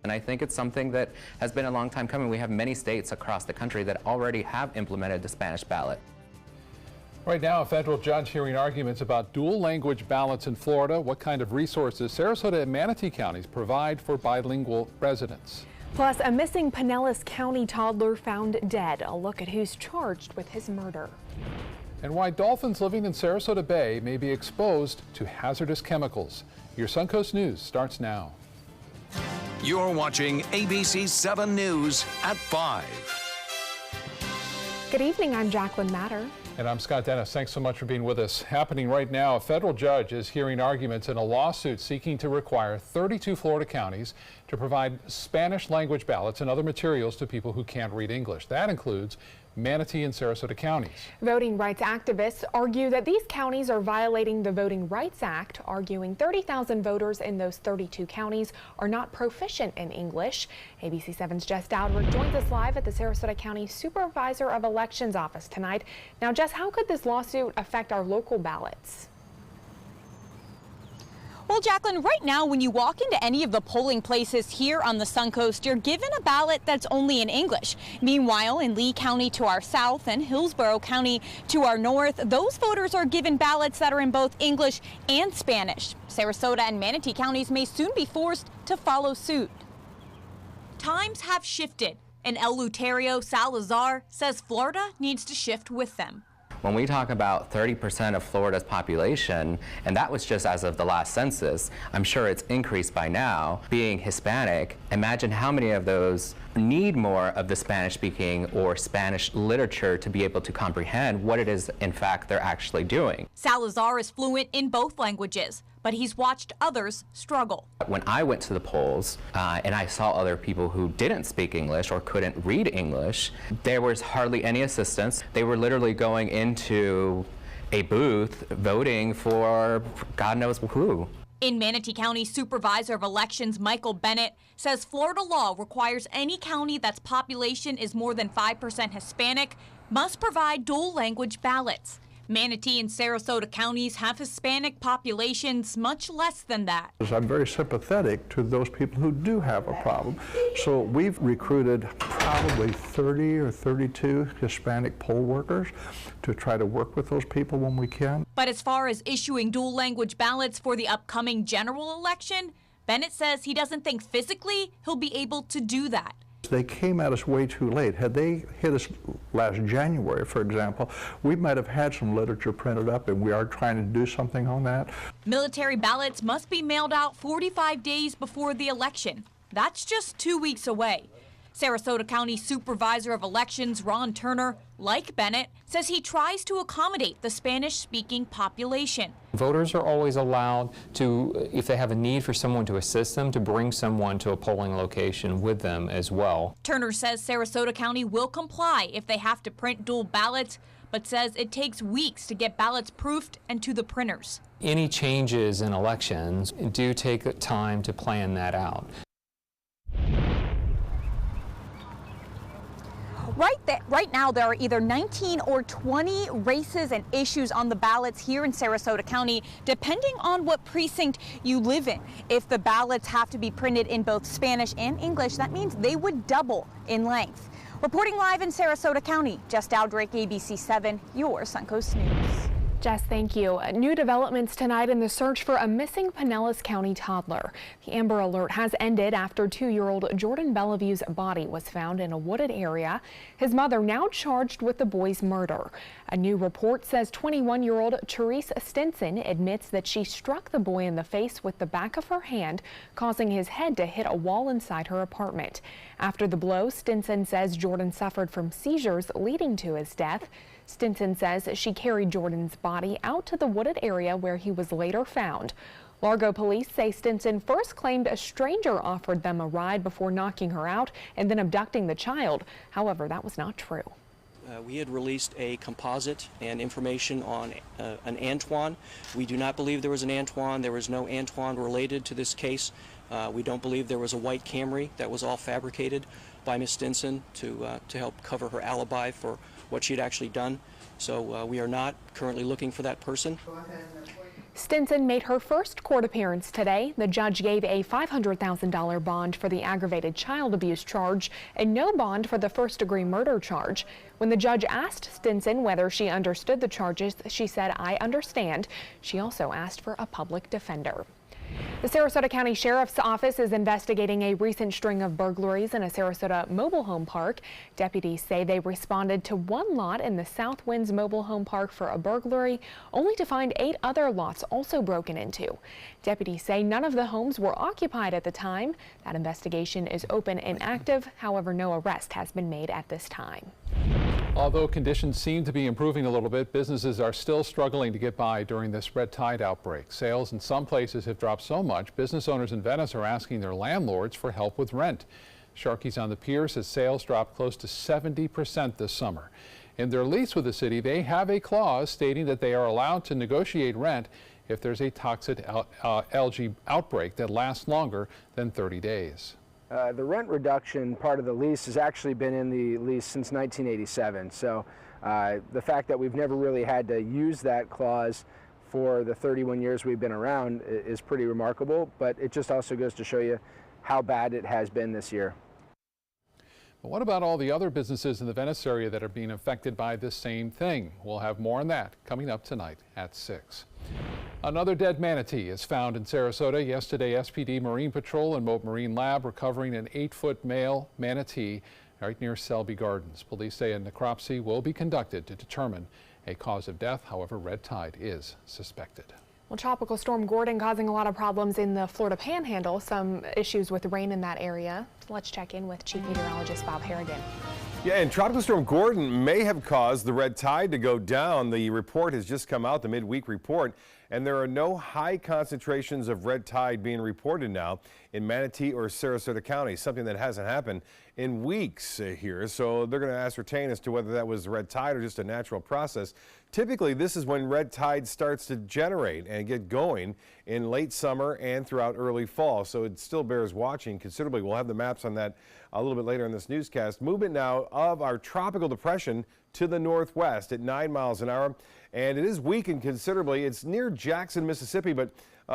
And I think it's something that has been a long time coming. We have many states across the country that already have implemented the Spanish ballot. Right now, a federal judge hearing arguments about dual language ballots in Florida. What kind of resources Sarasota and Manatee counties provide for bilingual residents. Plus, a missing Pinellas County toddler found dead. A look at who's charged with his murder. And why dolphins living in Sarasota Bay may be exposed to hazardous chemicals. Your Suncoast News starts now. You're watching ABC 7 News at 5. Good evening, I'm Jacqueline Matter. And I'm Scott Dennis. Thanks so much for being with us. Happening right now, a federal judge is hearing arguments in a lawsuit seeking to require 32 Florida counties to provide Spanish language ballots and other materials to people who can't read English. That includes Manatee and Sarasota counties. Voting rights activists argue that these counties are violating the Voting Rights Act, arguing 30,000 voters in those 32 counties are not proficient in English. ABC 7's Jess Dowdrick joins us live at the Sarasota County Supervisor of Elections office tonight. Now, Jess, how could this lawsuit affect our local ballots? Well, Jacqueline, right now, when you walk into any of the polling places here on the Suncoast, you're given a ballot that's only in English. Meanwhile, in Lee County to our south and Hillsborough County to our north, those voters are given ballots that are in both English and Spanish. Sarasota and Manatee counties may soon be forced to follow suit. Times have shifted, and Eleuterio Salazar says Florida needs to shift with them. When we talk about 30% of Florida's population, and that was just as of the last census, I'm sure it's increased by now, being Hispanic, imagine how many of those need more of the Spanish-speaking or Spanish literature to be able to comprehend what it is, in fact, they're actually doing. Salazar is fluent in both languages, but he's watched others struggle. When I went to the polls and I saw other people who didn't speak English or couldn't read English, there was hardly any assistance. They were literally going into a booth voting for God knows who. In Manatee County, Supervisor of Elections Michael Bennett says Florida law requires any county that's population is more than 5% Hispanic must provide dual language ballots. Manatee and Sarasota counties have Hispanic populations much less than that. I'm very sympathetic to those people who do have a problem. So we've recruited probably 30 or 32 Hispanic poll workers to try to work with those people when we can. But as far as issuing dual language ballots for the upcoming general election, Bennett says he doesn't think physically he'll be able to do that. They came at us way too late. Had they hit us last January, for example, we might have had some literature printed up, and we are trying to do something on that. Military ballots must be mailed out 45 days before the election. That's just 2 weeks away. Sarasota County Supervisor of Elections Ron Turner, like Bennett, says he tries to accommodate the Spanish-speaking population. Voters are always allowed to, if they have a need for someone to assist them, to bring someone to a polling location with them as well. Turner says Sarasota County will comply if they have to print dual ballots, but says it takes weeks to get ballots proofed and to the printers. Any changes in elections do take time to plan that out. Right now, there are either 19 or 20 races and issues on the ballots here in Sarasota County, depending on what precinct you live in. If the ballots have to be printed in both Spanish and English, that means they would double in length. Reporting live in Sarasota County, Jess Dowdrick, ABC 7, your Suncoast News. Jess, thank you. New developments tonight in the search for a missing Pinellas County toddler. The Amber Alert has ended after 2-year-old Jordan Bellevue's body was found in a wooded area. His mother now charged with the boy's murder. A new report says 21-year-old Therese Stinson admits that she struck the boy in the face with the back of her hand, causing his head to hit a wall inside her apartment. After the blow, Stinson says Jordan suffered from seizures leading to his death. Stinson says she carried Jordan's body out to the wooded area where he was later found. Largo police say Stinson first claimed a stranger offered them a ride before knocking her out and then abducting the child. However, that was not true. We had released a composite and information on an Antoine. We do not believe there was an Antoine. There was no Antoine related to this case. We don't believe there was a white Camry. That was all fabricated by Ms. Stinson to help cover her alibi for what she'd actually done. So we are not currently looking for that person. Stinson made her first court appearance today. The judge gave a $500,000 bond for the aggravated child abuse charge and no bond for the first-degree murder charge. When the judge asked Stinson whether she understood the charges, she said, "I understand." She also asked for a public defender. The Sarasota County Sheriff's Office is investigating a recent string of burglaries in a Sarasota mobile home park. Deputies say they responded to one lot in the South Winds mobile home park for a burglary, only to find 8 other lots also broken into. Deputies say none of the homes were occupied at the time. That investigation is open and active. However, no arrest has been made at this time. Although conditions seem to be improving a little bit, businesses are still struggling to get by during this red tide outbreak. Sales in some places have dropped so much, business owners in Venice are asking their landlords for help with rent. Sharkey's on the Pier says sales dropped close to 70% this summer. In their lease with the city, they have a clause stating that they are allowed to negotiate rent if there's a toxic algae outbreak that lasts longer than 30 days. The rent reduction part of the lease has actually been in the lease since 1987. So the fact that we've never really had to use that clause for the 31 years we've been around is pretty remarkable, but it just also goes to show you how bad it has been this year. But what about all the other businesses in the Venice area that are being affected by this same thing? We'll have more on that coming up tonight at 6. Another dead manatee is found in Sarasota. Yesterday, SPD Marine Patrol and Mote Marine Lab recovering an 8-foot male manatee right near Selby Gardens. Police say a necropsy will be conducted to determine a cause of death. However, red tide is suspected. Well, Tropical Storm Gordon causing a lot of problems in the Florida Panhandle. Some issues with rain in that area. Let's check in with Chief Meteorologist Bob Harrigan. Yeah, and Tropical Storm Gordon may have caused the red tide to go down. The report has just come out, the midweek report, and there are no high concentrations of red tide being reported now in Manatee or Sarasota County, something that hasn't happened in weeks here. So they're going to ascertain as to whether that was red tide or just a natural process. Typically, this is when red tide starts to generate and get going in late summer and throughout early fall. So it still bears watching considerably. We'll have the maps on that a little bit later in this newscast. Movement now of our tropical depression to the northwest at 9 miles an hour. And it is weakened considerably. It's near Jackson, Mississippi, but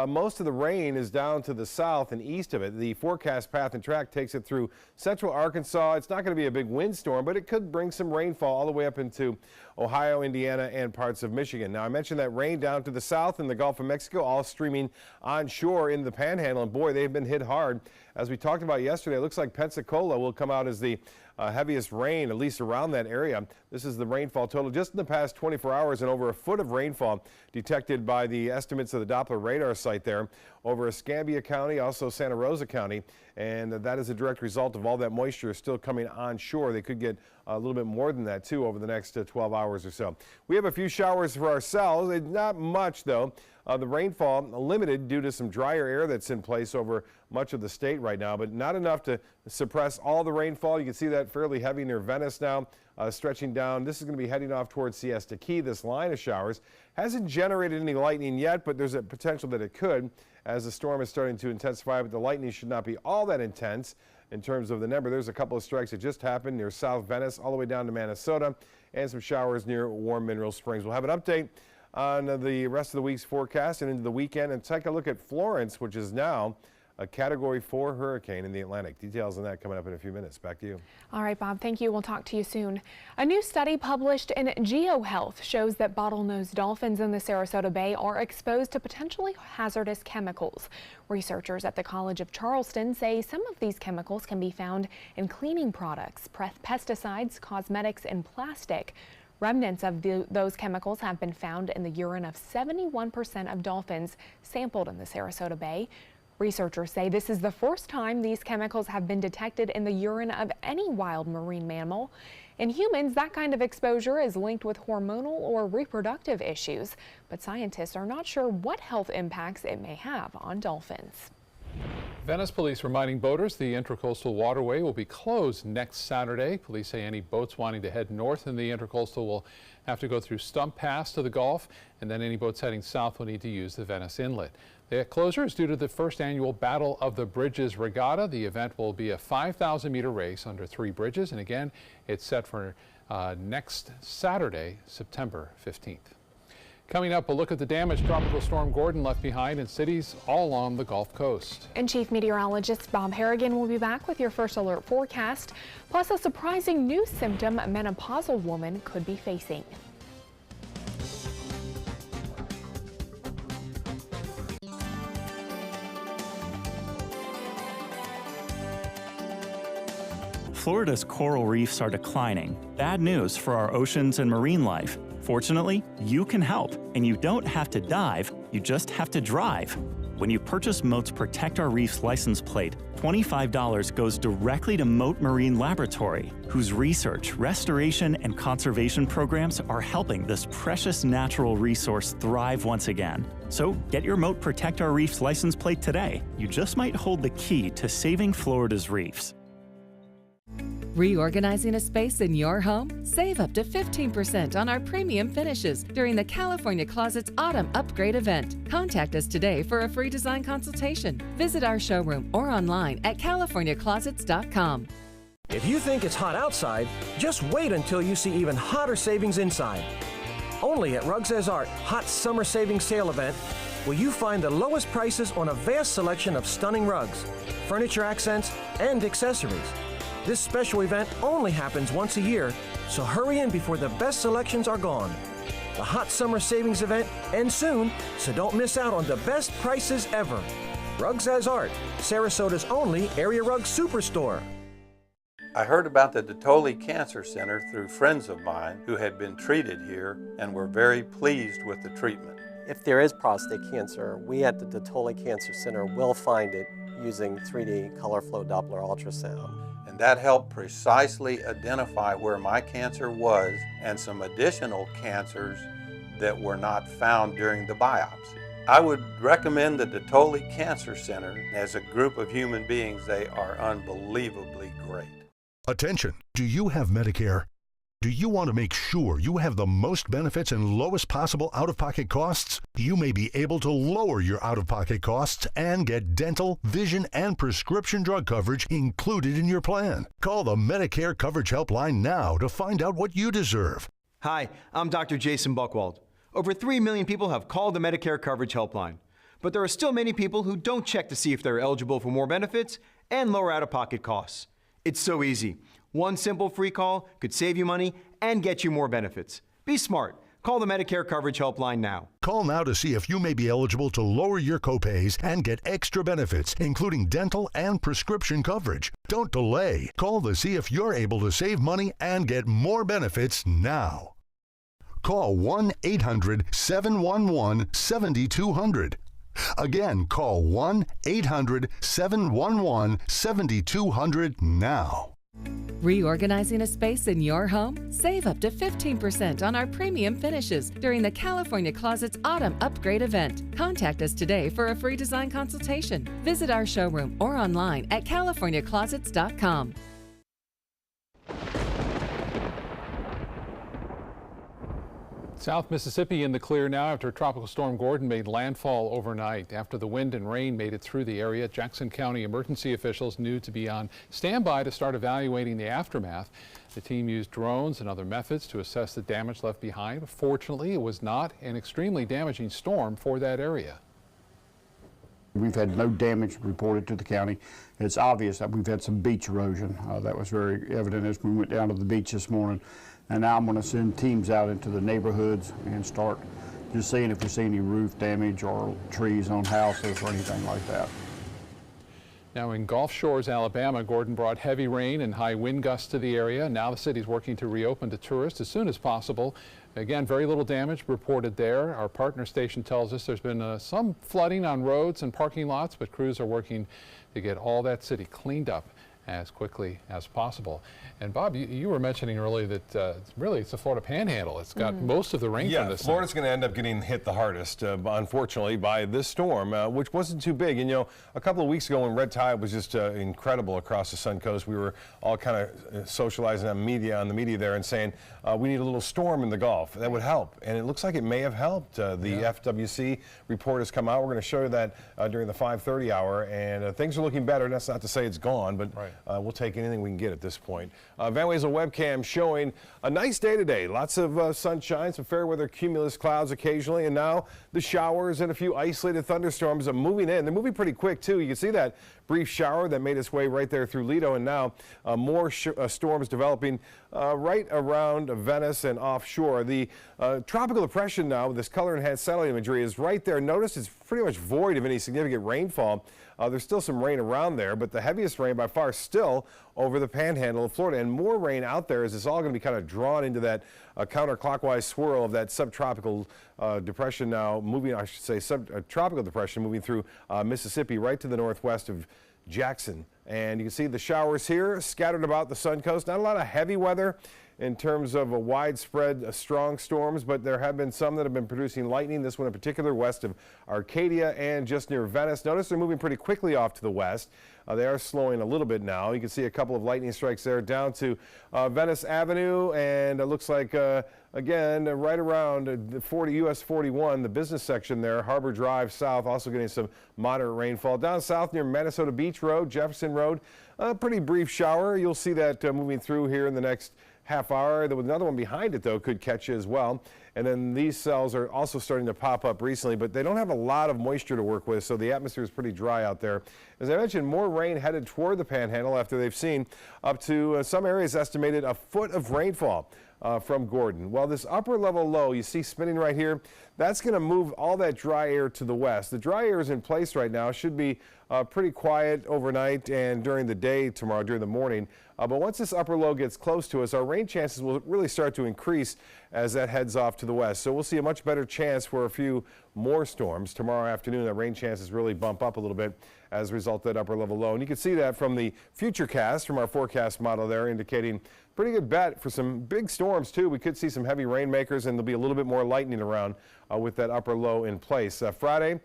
most of the rain is down to the south and east of it. The forecast path and track takes it through central Arkansas. It's not going to be a big windstorm, but it could bring some rainfall all the way up into Ohio, Indiana, and parts of Michigan. Now, I mentioned that rain down to the south in the Gulf of Mexico, all streaming onshore in the Panhandle. And boy, they've been hit hard. As we talked about yesterday, it looks like Pensacola will come out as the heaviest rain, at least around that area. This is the rainfall total just in the past 24 hours, and over a foot of rainfall detected by the estimates of the Doppler radar site there over Escambia County, also Santa Rosa County, and that is a direct result of all that moisture still coming onshore. They could get a little bit more than that too over the next 12 hours or so. We have a few showers for ourselves. It's not much though. The rainfall limited due to some drier air that's in place over much of the state right now, but not enough to suppress all the rainfall. You can see that fairly heavy near Venice now, stretching down. This is going to be heading off towards Siesta Key. This line of showers hasn't generated any lightning yet, but there's a potential that it could as the storm is starting to intensify, but the lightning should not be all that intense in terms of the number. There's a couple of strikes that just happened near South Venice all the way down to Minnesota, and some showers near Warm Mineral Springs. We'll have an update on the rest of the week's forecast and into the weekend, and take a look at Florence, which is now a Category 4 hurricane in the Atlantic. Details on that coming up in a few minutes. Back to you. All right, Bob, thank you. We'll talk to you soon. A new study published in GeoHealth shows that bottlenose dolphins in the Sarasota Bay are exposed to potentially hazardous chemicals. Researchers at the College of Charleston say some of these chemicals can be found in cleaning products, pesticides, cosmetics, and plastic. Remnants of those chemicals have been found in the urine of 71% of dolphins sampled in the Sarasota Bay. Researchers say this is the first time these chemicals have been detected in the urine of any wild marine mammal. In humans, that kind of exposure is linked with hormonal or reproductive issues, but scientists are not sure what health impacts it may have on dolphins. Venice police reminding boaters the Intracoastal Waterway will be closed next Saturday. Police say any boats wanting to head north in the Intracoastal will have to go through Stump Pass to the Gulf, and then any boats heading south will need to use the Venice Inlet. The closure is due to the first annual Battle of the Bridges Regatta. The event will be a 5,000-meter race under 3 bridges, and again, it's set for next Saturday, September 15th. Coming up, a look at the damage Tropical Storm Gordon left behind in cities all along the Gulf Coast. And Chief Meteorologist Bob Harrigan will be back with your first alert forecast, plus a surprising new symptom a menopausal woman could be facing. Florida's coral reefs are declining. Bad news for our oceans and marine life. Fortunately, you can help, and you don't have to dive, you just have to drive. When you purchase Moat's Protect Our Reefs license plate, $25 goes directly to Moat Marine Laboratory, whose research, restoration, and conservation programs are helping this precious natural resource thrive once again. So get your Moat Protect Our Reefs license plate today. You just might hold the key to saving Florida's reefs. Reorganizing a space in your home? Save up to 15% on our premium finishes during the California Closets Autumn Upgrade event. Contact us today for a free design consultation. Visit our showroom or online at californiaclosets.com. If you think it's hot outside, just wait until you see even hotter savings inside. Only at Rugs As Art Hot Summer Savings Sale event will you find the lowest prices on a vast selection of stunning rugs, furniture accents, and accessories. This special event only happens once a year, so hurry in before the best selections are gone. The Hot Summer Savings event ends soon, so don't miss out on the best prices ever. Rugs As Art, Sarasota's only area rug superstore. I heard about the Dotole Cancer Center through friends of mine who had been treated here and were very pleased with the treatment. If there is prostate cancer, we at the Dotole Cancer Center will find it using 3D color flow Doppler ultrasound. And that helped precisely identify where my cancer was and some additional cancers that were not found during the biopsy. I would recommend the Dotole Cancer Center. As a group of human beings, they are unbelievably great. Attention! Do you have Medicare? Do you want to make sure you have the most benefits and lowest possible out-of-pocket costs? You may be able to lower your out-of-pocket costs and get dental, vision, and prescription drug coverage included in your plan. Call the Medicare Coverage Helpline now to find out what you deserve. Hi, I'm Dr. Jason Buchwald. Over 3 million people have called the Medicare Coverage Helpline, but there are still many people who don't check to see if they're eligible for more benefits and lower out-of-pocket costs. It's so easy. One simple free call could save you money and get you more benefits. Be smart. Call the Medicare Coverage Helpline now. Call now to see if you may be eligible to lower your copays and get extra benefits, including dental and prescription coverage. Don't delay. Call to see if you're able to save money and get more benefits now. Call 1-800-711-7200. Again, call 1-800-711-7200 now. Reorganizing a space in your home? Save up to 15% on our premium finishes during the California Closets Autumn Upgrade event. Contact us today for a free design consultation. Visit our showroom or online at californiaclosets.com. South Mississippi in the clear now after Tropical Storm Gordon made landfall overnight. After the wind and rain made it through the area, Jackson County emergency officials knew to be on standby to start evaluating the aftermath. The team used drones and other methods to assess the damage left behind. Fortunately, it was not an extremely damaging storm for that area. We've had no damage reported to the county. It's obvious that we've had some beach erosion. That was very evident as we went down to the beach this morning. And now I'm going to send teams out into the neighborhoods and start just seeing if we see any roof damage or trees on houses or anything like that. Now in Gulf Shores, Alabama, Gordon brought heavy rain and high wind gusts to the area. Now the city's working to reopen to tourists as soon as possible. Again, very little damage reported there. Our partner station tells us there's been some flooding on roads and parking lots, but crews are working to get all that city cleaned up as quickly as possible. And Bob, you were mentioning earlier that really it's the Florida Panhandle. It's got most of the rain from this. Yeah, Florida's going to end up getting hit the hardest, unfortunately, by this storm, which wasn't too big. And, you know, a couple of weeks ago when red tide was just incredible across the Suncoast, we were all kind of socializing on the media there and saying we need a little storm in the Gulf. That would help. And it looks like it may have helped. The FWC report has come out. We're going to show you that during the 5:30 hour. And things are looking better. That's not to say it's gone, but We'll take anything we can get at this point. Van Wezel webcam showing a nice day today. Lots of sunshine, some fair weather cumulus clouds occasionally, and now the showers and a few isolated thunderstorms are moving in. They're moving pretty quick too. You can see that brief shower that made its way right there through Lido, and now more storms developing right around Venice and offshore. The tropical depression now with this color enhanced satellite imagery is right there. Notice it's pretty much void of any significant rainfall. There's still some rain around there, but the heaviest rain by far still over the panhandle of Florida, and more rain out there as it's all going to be kind of drawn into that counterclockwise swirl of that subtropical depression now moving, I should say, subtropical depression moving through Mississippi right to the northwest of Jackson. And you can see the showers here scattered about the Sun Coast. Not a lot of heavy weather in terms of a widespread strong storms, but there have been some that have been producing lightning. This one in particular west of Arcadia and just near Venice. Notice they're moving pretty quickly off to the west. They are slowing a little bit now. You can see a couple of lightning strikes there down to Venice Avenue, and it looks like again right around the US 41, the business section there, Harbor Drive south, also getting some moderate rainfall. Down south near Minnesota Beach Road, Jefferson Road, a pretty brief shower. You'll see that moving through here in the next half hour. There was another one behind it, though, could catch you as well. And then these cells are also starting to pop up recently, but they don't have a lot of moisture to work with, so the atmosphere is pretty dry out there. As I mentioned, more rain headed toward the panhandle after they've seen up to some areas estimated a foot of rainfall from Gordon. Well, this upper level low you see spinning right here, that's going to move all that dry air to the west. The dry air is in place right now, should be pretty quiet overnight and during the day tomorrow, during the morning. But once this upper low gets close to us, our rain chances will really start to increase as that heads off to the west. So we'll see a much better chance for a few more storms tomorrow afternoon. The rain chances really bump up a little bit as a result of that upper level low. And you can see that from the Futurecast, from our forecast model there, indicating pretty good bet for some big storms too. We could see some heavy rainmakers, and there'll be a little bit more lightning around with that upper low in place. Friday,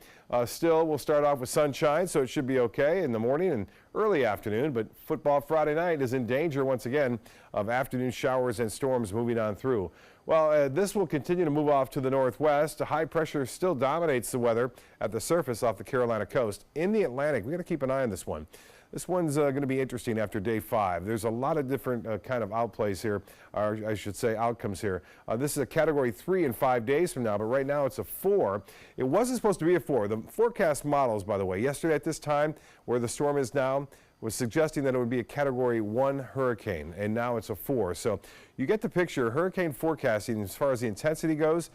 still we'll start off with sunshine, so it should be okay in the morning and early afternoon, but football Friday night is in danger once again of afternoon showers and storms moving on through. Well, this will continue to move off to the northwest. High pressure still dominates the weather at the surface off the Carolina coast. In the Atlantic, we got to keep an eye on this one. This one's going to be interesting after day 5. There's a lot of different kind of outplays here, or I should say outcomes here. This is a category 3 in 5 days from now, but right now it's a 4. It wasn't supposed to be a 4. The forecast models, by the way, yesterday at this time, where the storm is now, was suggesting that it would be a category 1 hurricane, and now it's a 4. So you get the picture. Hurricane forecasting, as far as the intensity goes,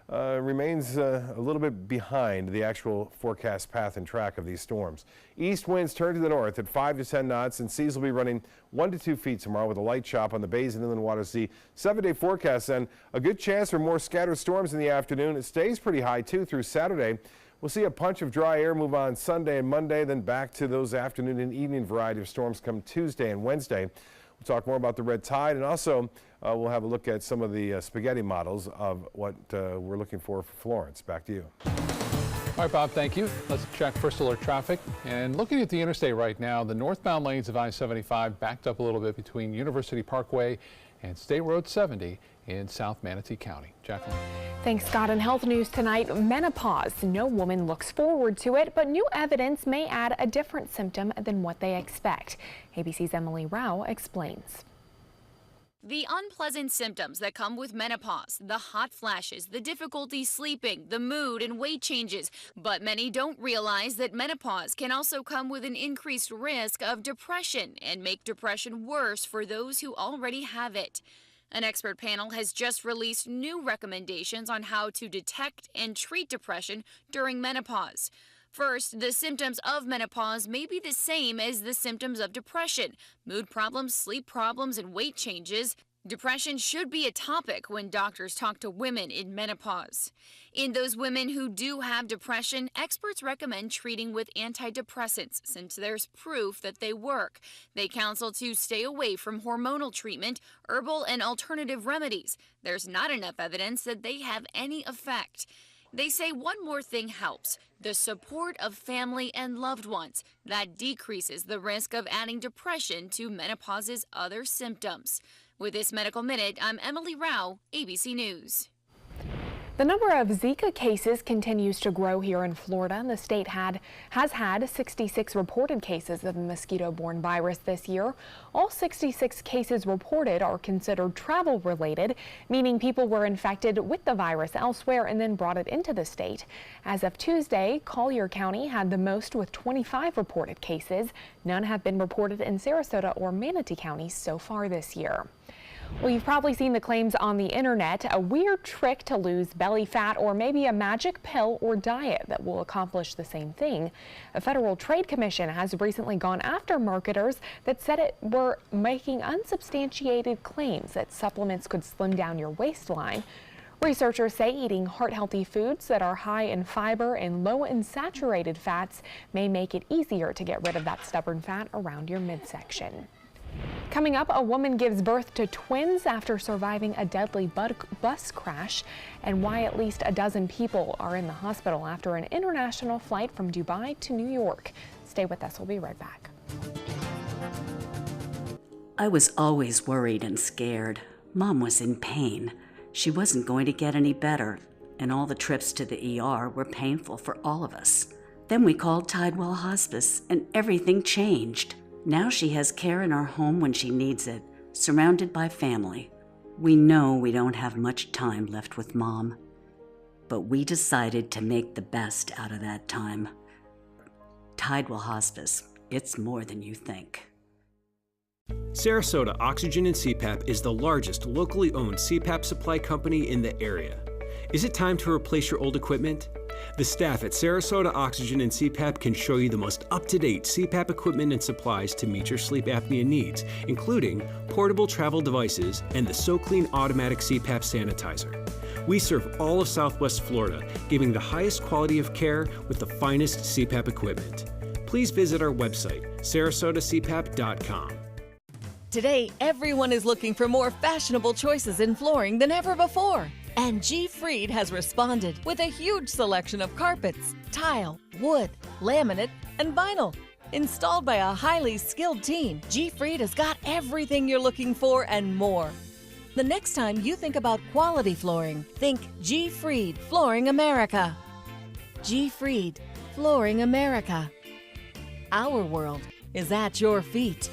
remains a little bit behind the actual forecast path and track of these storms. East winds turn to the north at 5 to 10 knots, and seas will be running 1 to 2 feet tomorrow with a light chop on the bays and inland waters. The 7-day forecast, then, a good chance for more scattered storms in the afternoon. It stays pretty high, too, through Saturday. We'll see a punch of dry air move on Sunday and Monday, then back to those afternoon and evening variety of storms come Tuesday and Wednesday. We'll talk more about the red tide, and also we'll have a look at some of the spaghetti models of what we're looking for Florence. Back to you. All right, Bob, thank you. Let's check first alert traffic. And looking at the interstate right now, the northbound lanes of I-75 backed up a little bit between University Parkway and State Road 70 in South Manatee County. Jacqueline. Thanks, Scott. In health news tonight, menopause. No woman looks forward to it, but new evidence may add a different symptom than what they expect. ABC's Emily Rao explains. The unpleasant symptoms that come with menopause, the hot flashes, the difficulty sleeping, the mood and weight changes. But many don't realize that menopause can also come with an increased risk of depression and make depression worse for those who already have it. An expert panel has just released new recommendations on how to detect and treat depression during menopause. First, the symptoms of menopause may be the same as the symptoms of depression: mood problems, sleep problems, and weight changes. Depression should be a topic when doctors talk to women in menopause. In those women who do have depression, experts recommend treating with antidepressants since there's proof that they work. They counsel to stay away from hormonal treatment, herbal and alternative remedies. There's not enough evidence that they have any effect. They say one more thing helps: the support of family and loved ones. That decreases the risk of adding depression to menopause's other symptoms. With this Medical Minute, I'm Emily Rao, ABC News. The number of Zika cases continues to grow here in Florida. The state has had 66 reported cases of the mosquito-borne virus this year. All 66 cases reported are considered travel-related, meaning people were infected with the virus elsewhere and then brought it into the state. As of Tuesday, Collier County had the most with 25 reported cases. None have been reported in Sarasota or Manatee counties so far this year. Well, you've probably seen the claims on the internet, a weird trick to lose belly fat or maybe a magic pill or diet that will accomplish the same thing. A Federal Trade Commission has recently gone after marketers that said it were making unsubstantiated claims that supplements could slim down your waistline. Researchers say eating heart-healthy foods that are high in fiber and low in saturated fats may make it easier to get rid of that stubborn fat around your midsection. Coming up, a woman gives birth to twins after surviving a deadly bus crash, and why at least a dozen people are in the hospital after an international flight from Dubai to New York. Stay with us. We'll be right back. I was always worried and scared. Mom was in pain. She wasn't going to get any better, and all the trips to the ER were painful for all of us. Then we called Tidewell Hospice, and everything changed. Now she has care in our home when she needs it, surrounded by family. We know we don't have much time left with Mom, but we decided to make the best out of that time. Tidewell Hospice, it's more than you think. Sarasota Oxygen and CPAP is the largest locally owned CPAP supply company in the area. Is it time to replace your old equipment? The staff at Sarasota Oxygen and CPAP can show you the most up-to-date CPAP equipment and supplies to meet your sleep apnea needs, including portable travel devices and the SoClean automatic CPAP sanitizer. We serve all of Southwest Florida, giving the highest quality of care with the finest CPAP equipment. Please visit our website, sarasotacpap.com. Today, everyone is looking for more fashionable choices in flooring than ever before. And G. Fried has responded with a huge selection of carpets, tile, wood, laminate, and vinyl. Installed by a highly skilled team, G. Fried has got everything you're looking for and more. The next time you think about quality flooring, think G. Fried Flooring America. G. Fried Flooring America. Our world is at your feet.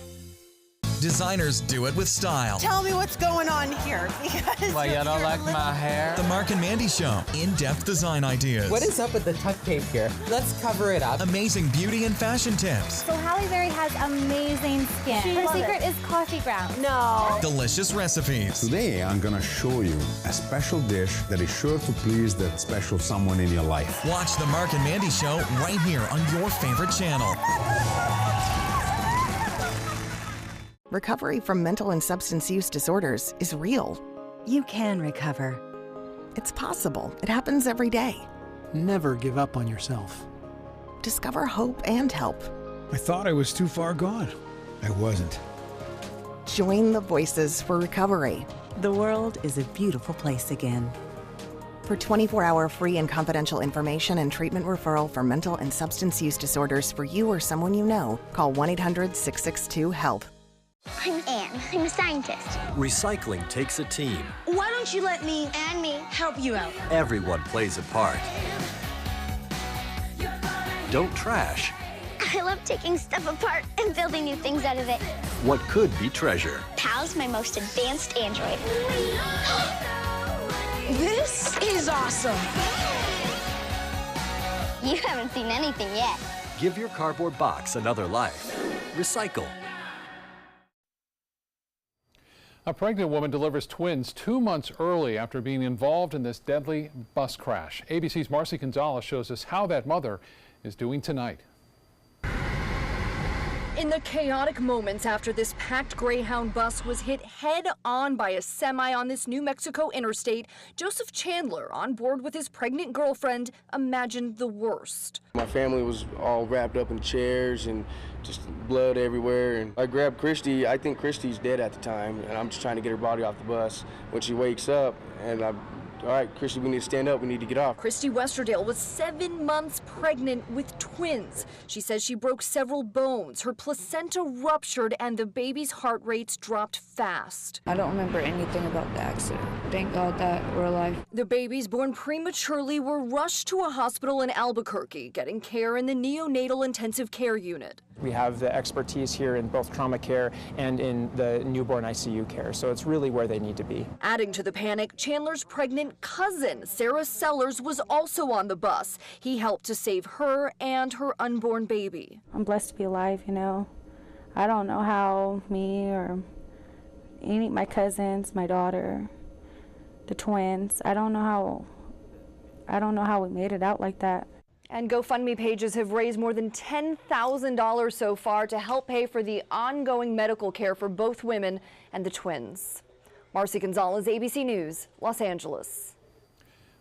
Designers do it with style. Tell me what's going on here, because why, you don't like my hair? The Mark and Mandy Show. In-depth design ideas. What is up with the tuck tape here? Let's cover it up. Amazing beauty and fashion tips. So Halle Berry has amazing skin. Her secret is coffee grounds. No. Delicious recipes. Today, I'm gonna show you a special dish that is sure to please that special someone in your life. Watch The Mark and Mandy Show right here on your favorite channel. Recovery from mental and substance use disorders is real. You can recover. It's possible. It happens every day. Never give up on yourself. Discover hope and help. I thought I was too far gone. I wasn't. Join the Voices for Recovery. The world is a beautiful place again. For 24-hour free and confidential information and treatment referral for mental and substance use disorders for you or someone you know, call 1-800-662-HELP. I'm Anne. I'm a scientist. Recycling takes a team. Why don't you let me and me help you out? Everyone plays a part. Don't trash I love taking stuff apart and building new things out of it. what could be treasure. Pal's my most advanced android. This is awesome. You haven't seen anything yet. Give your cardboard box another life. Recycle. A pregnant woman delivers twins 2 months early after being involved in this deadly bus crash. ABC's Marcy Gonzalez shows us how that mother is doing tonight. In the chaotic moments after this packed Greyhound bus was hit head-on by a semi on this New Mexico interstate, Joseph Chandler, on board with his pregnant girlfriend, imagined the worst. My family was all wrapped up in chairs and just blood everywhere. And I grabbed Christy. I think Christy's dead at the time, and I'm just trying to get her body off the bus. When she wakes up, and I all right, Christy, we need to stand up. We need to get off. Christy Westerdale was 7 months pregnant with twins. She says she broke several bones, her placenta ruptured, and the baby's heart rates dropped fast. I don't remember anything about the accident. Thank God that we're alive. The babies born prematurely were rushed to a hospital in Albuquerque, getting care in the neonatal intensive care unit. We have the expertise here in both trauma care and in the newborn ICU care, so it's really where they need to be. Adding to the panic, Chandler's pregnant cousin, Sarah Sellers, was also on the bus. He helped to save her and her unborn baby. I'm blessed to be alive, you know. I don't know how me or my cousins, my daughter, the twins, I don't know how we made it out like that. And GoFundMe pages have raised more than $10,000 so far to help pay for the ongoing medical care for both women and the twins. Marcy Gonzalez, ABC News, Los Angeles.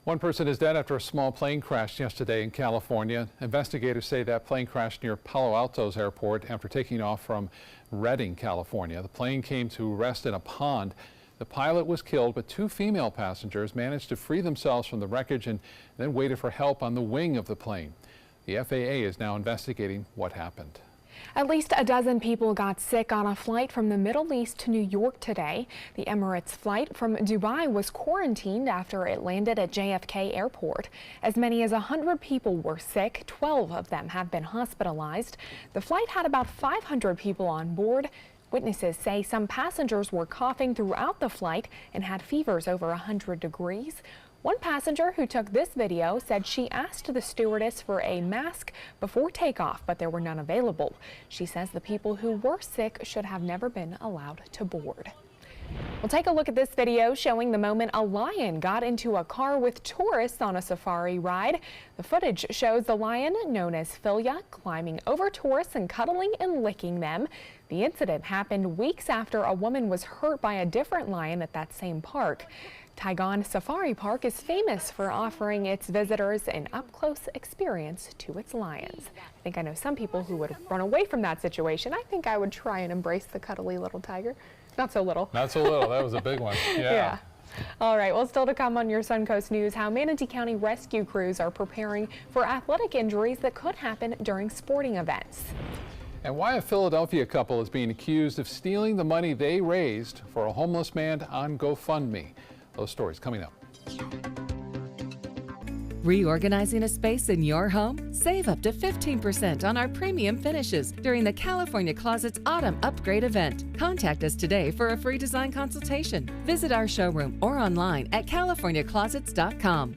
One person is dead after a small plane crashed yesterday in California. Investigators say that plane crashed near Palo Alto's airport after taking off from Redding, California. The plane came to rest in a pond. The pilot was killed, but 2 female passengers managed to free themselves from the wreckage and then waited for help on the wing of the plane. The FAA is now investigating what happened. At least a dozen people got sick on a flight from the Middle East to New York today. The Emirates flight from Dubai was quarantined after it landed at JFK Airport. As many as 100 people were sick. 12 of them have been hospitalized. The flight had about 500 people on board. Witnesses say some passengers were coughing throughout the flight and had fevers over 100 degrees. One passenger who took this video said she asked the stewardess for a mask before takeoff, but there were none available. She says the people who were sick should have never been allowed to board. We'll take a look at this video showing the moment a lion got into a car with tourists on a safari ride. The footage shows the lion, known as Philia, climbing over tourists and cuddling and licking them. The incident happened weeks after a woman was hurt by a different lion at that same park. Taigon Safari Park is famous for offering its visitors an up-close experience to its lions. I think I know some people who would run away from that situation. I think I would try and embrace the cuddly little tiger. Not so little. Not so little. That was a big one. Yeah. All right. Well, still to come on your Suncoast News, how Manatee County rescue crews are preparing for athletic injuries that could happen during sporting events. And why a Philadelphia couple is being accused of stealing the money they raised for a homeless man on GoFundMe. Those stories coming up. Reorganizing a space in your home? Save up to 15% on our premium finishes during the California Closets Autumn Upgrade event. Contact us today for a free design consultation. Visit our showroom or online at californiaclosets.com.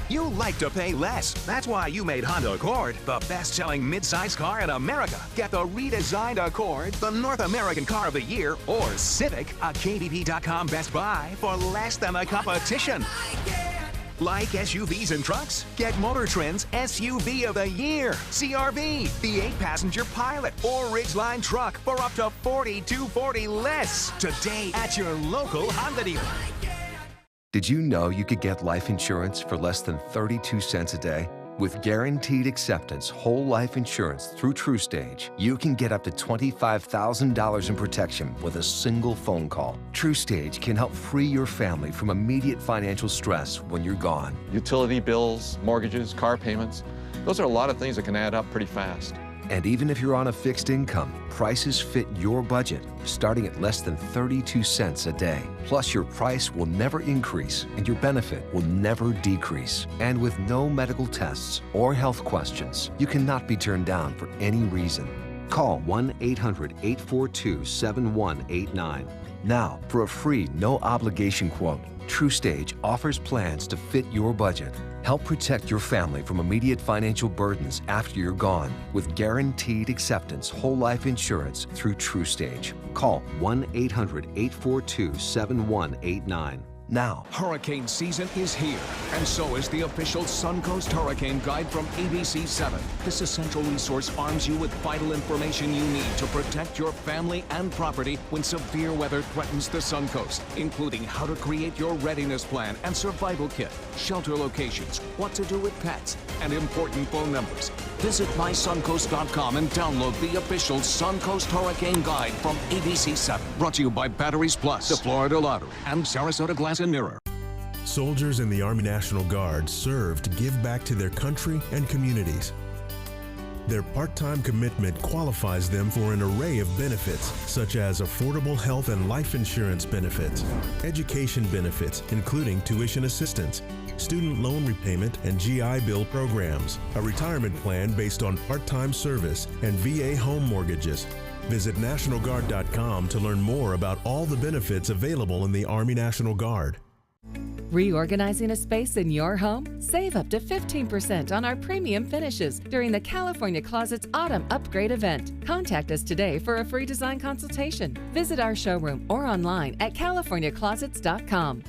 You like to pay less. That's why you made Honda Accord the best-selling mid-size car in America. Get the redesigned Accord, the North American Car of the Year, or Civic, a KBB.com Best Buy for less than the competition. Like SUVs and trucks? Get Motor Trend's SUV of the Year, CRV, the 8-passenger Pilot, or Ridgeline truck for up to $4,240 less today at your local Honda dealer. Did you know you could get life insurance for less than 32 cents a day? With Guaranteed Acceptance whole life insurance through TruStage, you can get up to $25,000 in protection with a single phone call. TruStage can help free your family from immediate financial stress when you're gone. Utility bills, mortgages, car payments, those are a lot of things that can add up pretty fast. And even if you're on a fixed income, prices fit your budget, starting at less than 32 cents a day. Plus, your price will never increase and your benefit will never decrease. And with no medical tests or health questions, you cannot be turned down for any reason. Call 1-800-842-7189. Now, for a free, no-obligation quote, TruStage offers plans to fit your budget. Help protect your family from immediate financial burdens after you're gone with Guaranteed Acceptance whole life insurance through TruStage. Call 1-800-842-7189. Now. Hurricane season is here, and so is the official Suncoast Hurricane Guide from ABC7. This essential resource arms you with vital information you need to protect your family and property when severe weather threatens the Suncoast, including how to create your readiness plan and survival kit, shelter locations, what to do with pets, and important phone numbers. Visit mysuncoast.com and download the official Suncoast Hurricane Guide from ABC7. Brought to you by Batteries Plus, the Florida Lottery, and Sarasota Glass and Mirror. Soldiers in the Army National Guard serve to give back to their country and communities. Their part-time commitment qualifies them for an array of benefits, such as affordable health and life insurance benefits, education benefits, including tuition assistance, student loan repayment and GI Bill programs, a retirement plan based on part-time service, and VA home mortgages. Visit NationalGuard.com to learn more about all the benefits available in the Army National Guard. Reorganizing a space in your home? Save up to 15% on our premium finishes during the California Closets Autumn Upgrade event. Contact us today for a free design consultation. Visit our showroom or online at CaliforniaClosets.com.